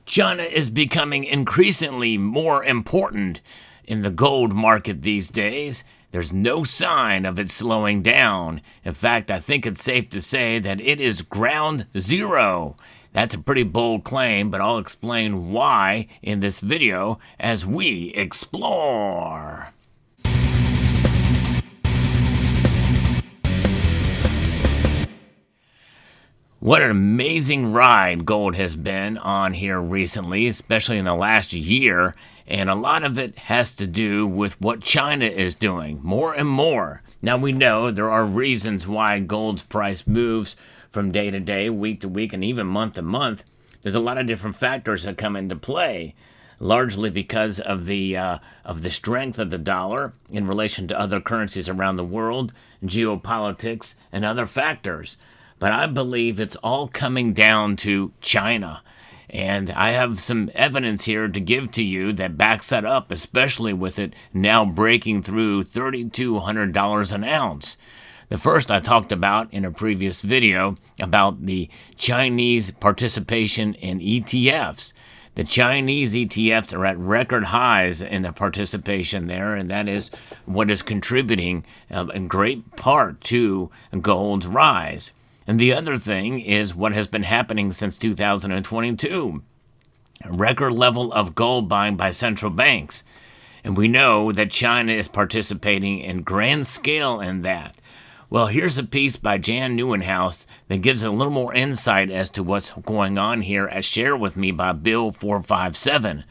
China is becoming increasingly more important in the gold market these days. There's no sign of it slowing down. In fact, I think it's safe to say that it is ground zero. That's a pretty bold claim, but I'll explain why in this video as we explore. What an amazing ride gold has been on here recently, especially in the last year, and a lot of it has to do with what China is doing, more and more. Now we know there are reasons why gold's price moves from day to day, week to week, and even month to month. There's a lot of different factors that come into play, largely because of the strength of the dollar in relation to other currencies around the world, geopolitics, and other factors. But I believe it's all coming down to China. And I have some evidence here to give to you that backs that up, especially with it now breaking through $3,200 an ounce. The first I talked about in a previous video about the Chinese participation in ETFs. The Chinese ETFs are at record highs in the participation there, and that is what is contributing in great part to gold's rise. And the other thing is what has been happening since 2022. A record level of gold buying by central banks. And we know that China is participating in grand scale in that. Well, here's a piece by Jan Nieuwenhuis that gives a little more insight as to what's going on here as shared with me by Bill 457.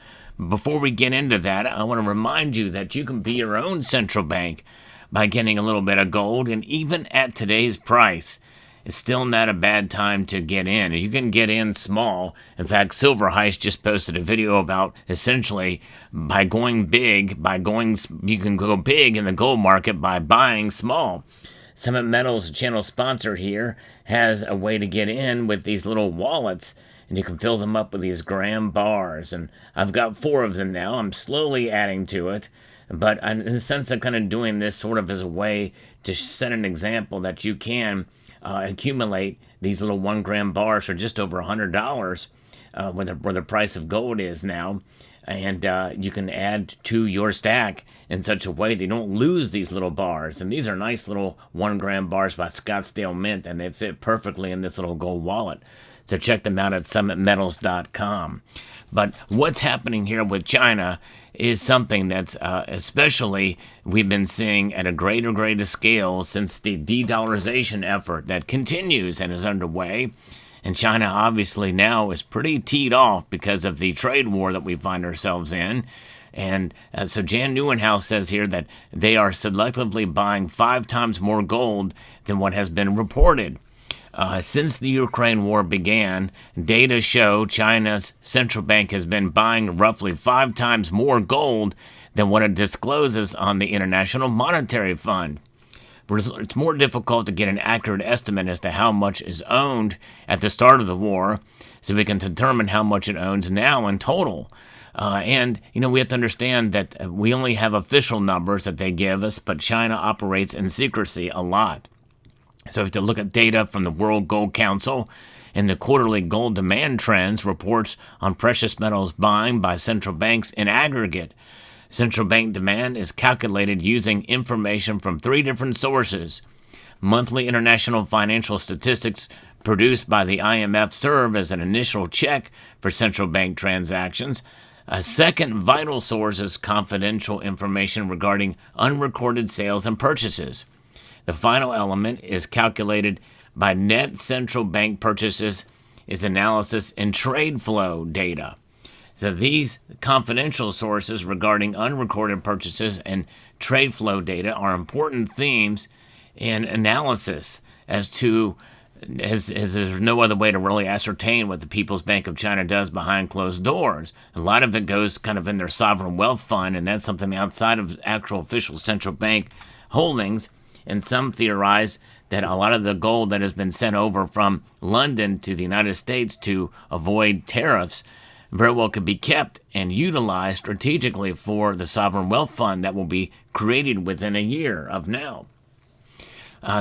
Before we get into that, I want to remind you that you can be your own central bank by getting a little bit of gold, and even at today's price, it's still not a bad time to get in. You can get in small. In fact, Silver Heist just posted a video about essentially by going big, you can go big in the gold market by buying small. Summit Metals, channel sponsor here, has a way to get in with these little wallets, and you can fill them up with these gram bars. And I've got 4 of them now. I'm slowly adding to it. But in the sense of kind of doing this sort of as a way to set an example that you can accumulate these little 1 gram bars for just over $100 where the price of gold is now. And you can add to your stack in such a way that you don't lose these little bars. And these are nice little 1 gram bars by Scottsdale Mint, and they fit perfectly in this little gold wallet. So check them out at summitmetals.com. But what's happening here with China is something that's especially we've been seeing at a greater scale since the de-dollarization effort that continues and is underway. And China obviously now is pretty teed off because of the trade war that we find ourselves in. And so Jan Nieuwenhuis says here that they are selectively buying 5 times more gold than what has been reported. Since the Ukraine war began, data show China's central bank has been buying roughly 5 times more gold than what it discloses on the International Monetary Fund. It's more difficult to get an accurate estimate as to how much is owned at the start of the war, so we can determine how much it owns now in total. And we have to understand that we only have official numbers that they give us, but China operates in secrecy a lot. So if you look at data from the World Gold Council and the quarterly gold demand trends reports on precious metals buying by central banks in aggregate. Central bank demand is calculated using information from 3 different sources. Monthly international financial statistics produced by the IMF serve as an initial check for central bank transactions. A second vital source is confidential information regarding unrecorded sales and purchases. The final element is calculated by net central bank purchases, is analysis and trade flow data. So these confidential sources regarding unrecorded purchases and trade flow data are important themes in analysis as there's no other way to really ascertain what the People's Bank of China does behind closed doors. A lot of it goes kind of in their sovereign wealth fund, and that's something outside of actual official central bank holdings. And some theorize that a lot of the gold that has been sent over from London to the United States to avoid tariffs very well could be kept and utilized strategically for the sovereign wealth fund that will be created within a year of now.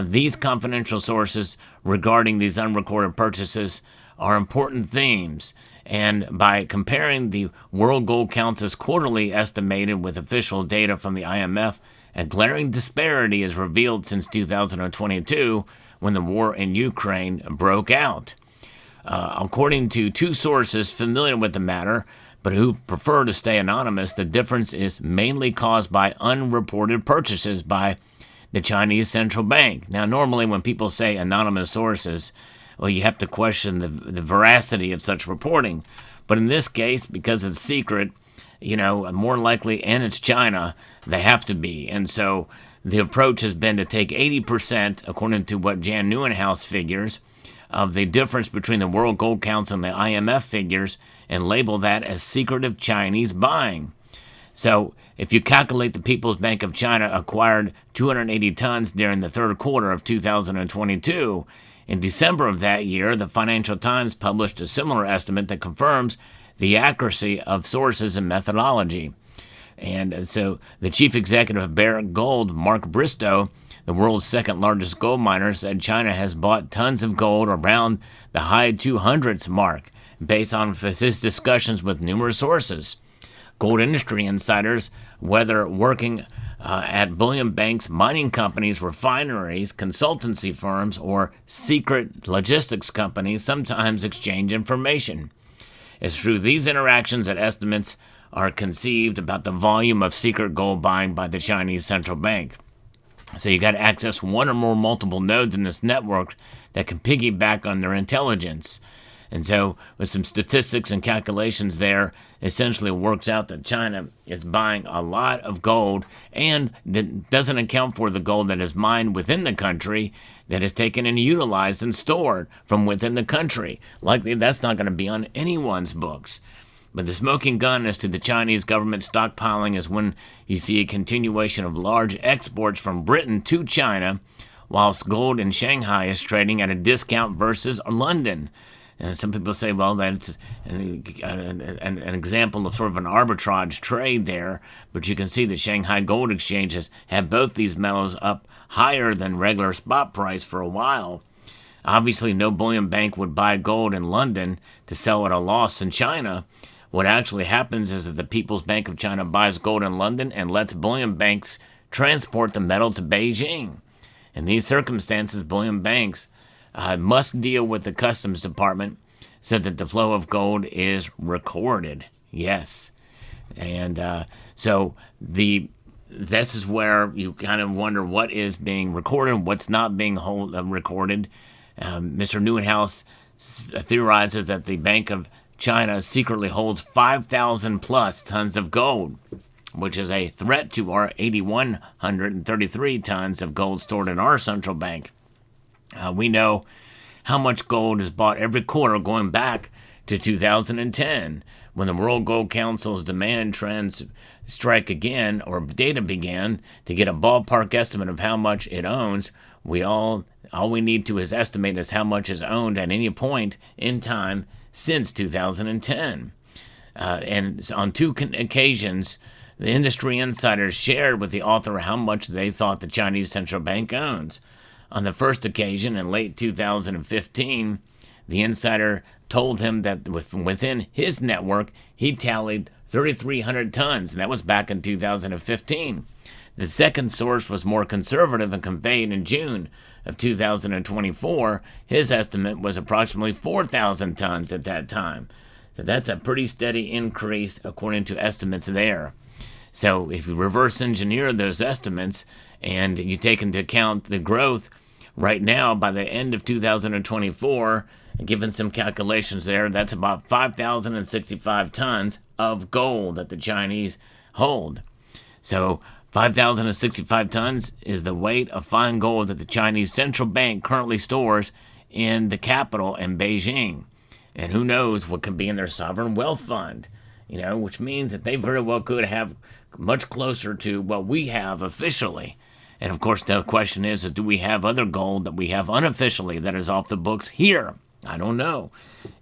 These confidential sources regarding these unrecorded purchases are important themes, And by comparing the World Gold Council's quarterly estimated with official data from the IMF, a glaring disparity is revealed since 2022 when the war in Ukraine broke out. According to two sources familiar with the matter, but who prefer to stay anonymous, the difference is mainly caused by unreported purchases by the Chinese central bank. Now, normally when people say anonymous sources, well, you have to question the veracity of such reporting. But in this case, because it's secret, more likely, and it's China, they have to be. And so the approach has been to take 80%, according to what Jan Neuenhaus figures, of the difference between the World Gold Council and the IMF figures and label that as secretive Chinese buying. So if you calculate the People's Bank of China acquired 280 tons during the third quarter of 2022, in December of that year, the Financial Times published a similar estimate that confirms the accuracy of sources and methodology. And so the chief executive of Barrick Gold, Mark Bristow, the world's second largest gold miner, said China has bought tons of gold around the high 200s mark, based on his discussions with numerous sources. Gold industry insiders, whether working at bullion banks, mining companies, refineries, consultancy firms, or secret logistics companies, sometimes exchange information. It's through these interactions that estimates are conceived about the volume of secret gold buying by the Chinese central bank. So you got to access one or more multiple nodes in this network that can piggyback on their intelligence. And so with some statistics and calculations there, essentially works out that China is buying a lot of gold, and that doesn't account for the gold that is mined within the country, that is taken and utilized and stored from within the country. Likely that's not going to be on anyone's books. But the smoking gun as to the Chinese government stockpiling is when you see a continuation of large exports from Britain to China, whilst gold in Shanghai is trading at a discount versus London. And some people say, well, that's an example of sort of an arbitrage trade there. But you can see the Shanghai Gold Exchanges have both these metals up higher than regular spot price for a while. Obviously, no bullion bank would buy gold in London to sell at a loss in China. What actually happens is that the People's Bank of China buys gold in London and lets bullion banks transport the metal to Beijing. In these circumstances, bullion banks must deal with the customs department so that the flow of gold is recorded. Yes. And so this is where you kind of wonder what is being recorded, what's not being recorded. Mr. Neuenhaus theorizes that the Bank of China secretly holds 5,000 plus tons of gold, which is a threat to our 8,133 tons of gold stored in our central bank. We know how much gold is bought every quarter going back to 2010, when the World Gold Council's demand trends strike again, or data began, to get a ballpark estimate of how much it owns. All we need to is estimate is how much is owned at any point in time since 2010. And on two occasions, the industry insiders shared with the author how much they thought the Chinese central bank owns. On the first occasion, in late 2015, the insider told him that within his network, he tallied 3,300 tons, and that was back in 2015. The second source was more conservative and conveyed in June of 2024. His estimate was approximately 4,000 tons at that time. So that's a pretty steady increase according to estimates there. So if you reverse engineer those estimates and you take into account the growth right now by the end of 2024, given some calculations there, that's about 5,065 tons of gold that the Chinese hold. So 5,065 tons is the weight of fine gold that the Chinese central bank currently stores in the capital in Beijing. And who knows what could be in their sovereign wealth fund, which means that they very well could have much closer to what we have officially. And of course, the question is, do we have other gold that we have unofficially that is off the books here? I don't know.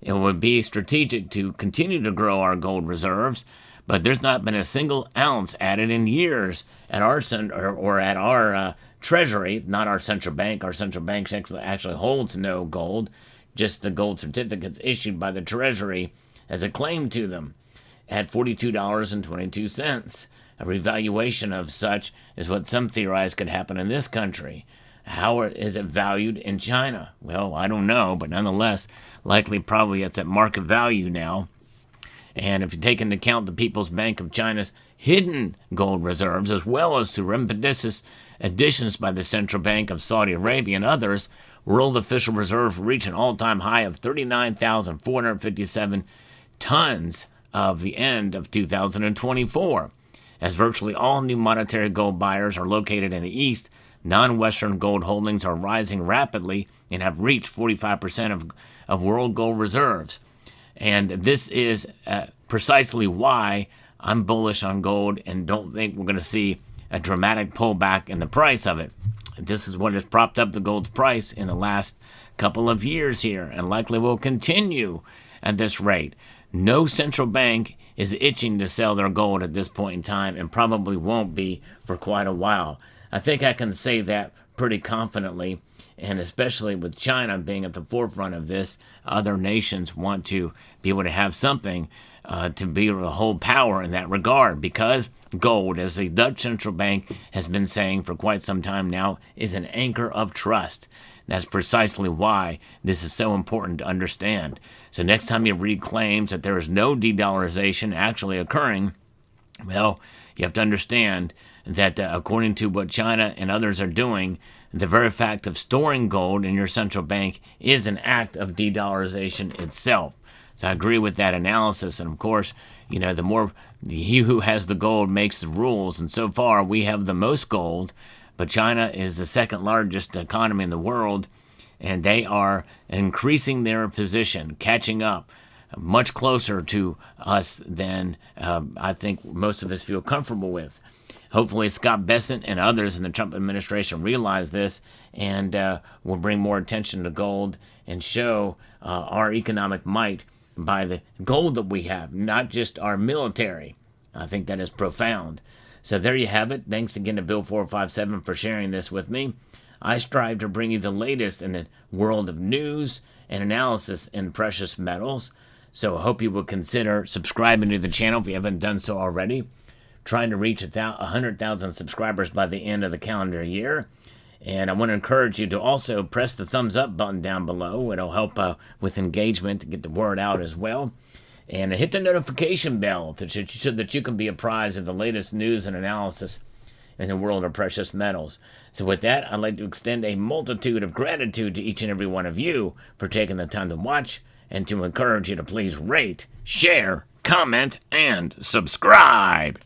It would be strategic to continue to grow our gold reserves, but there's not been a single ounce added in years at our at our treasury, not our central bank. Our central bank actually holds no gold, just the gold certificates issued by the treasury as a claim to them at $42.22. A revaluation of such is what some theorize could happen in this country. How is it valued in China? Well, I don't know, but nonetheless, likely probably it's at market value now. And if you take into account the People's Bank of China's hidden gold reserves, as well as surreptitious additions by the Central Bank of Saudi Arabia and others, world official reserves reach an all-time high of 39,457 tons of the end of 2024. As virtually all new monetary gold buyers are located in the East, non-Western gold holdings are rising rapidly and have reached 45% of world gold reserves. And this is precisely why I'm bullish on gold and don't think we're going to see a dramatic pullback in the price of it. This is what has propped up the gold's price in the last couple of years here and likely will continue at this rate. No central bank is itching to sell their gold at this point in time and probably won't be for quite a while. I think I can say that pretty confidently, and especially with China being at the forefront of this, other nations want to be able to have something to be able to hold power in that regard, because gold, as the Dutch central bank has been saying for quite some time now, is an anchor of trust. That's precisely why this is so important to understand. So next time you read claims that there is no de-dollarization actually occurring, well, you have to understand that according to what China and others are doing, the very fact of storing gold in your central bank is an act of de-dollarization itself. So I agree with that analysis. And of course, the more he who has the gold makes the rules. And so far, we have the most gold, but China is the second largest economy in the world, and they are increasing their position, catching up much closer to us than I think most of us feel comfortable with. Hopefully Scott Bessent and others in the Trump administration realize this and will bring more attention to gold and show our economic might by the gold that we have, not just our military. I think that is profound. So there you have it. Thanks again to Bill457 for sharing this with me. I strive to bring you the latest in the world of news and analysis in precious metals. So I hope you will consider subscribing to the channel if you haven't done so already. Trying to reach 100,000 subscribers by the end of the calendar year. And I want to encourage you to also press the thumbs up button down below. It'll help with engagement to get the word out as well. And hit the notification bell so that you can be apprised of the latest news and analysis in the world of precious metals. So with that, I'd like to extend a multitude of gratitude to each and every one of you for taking the time to watch, and to encourage you to please rate, share, comment, and subscribe.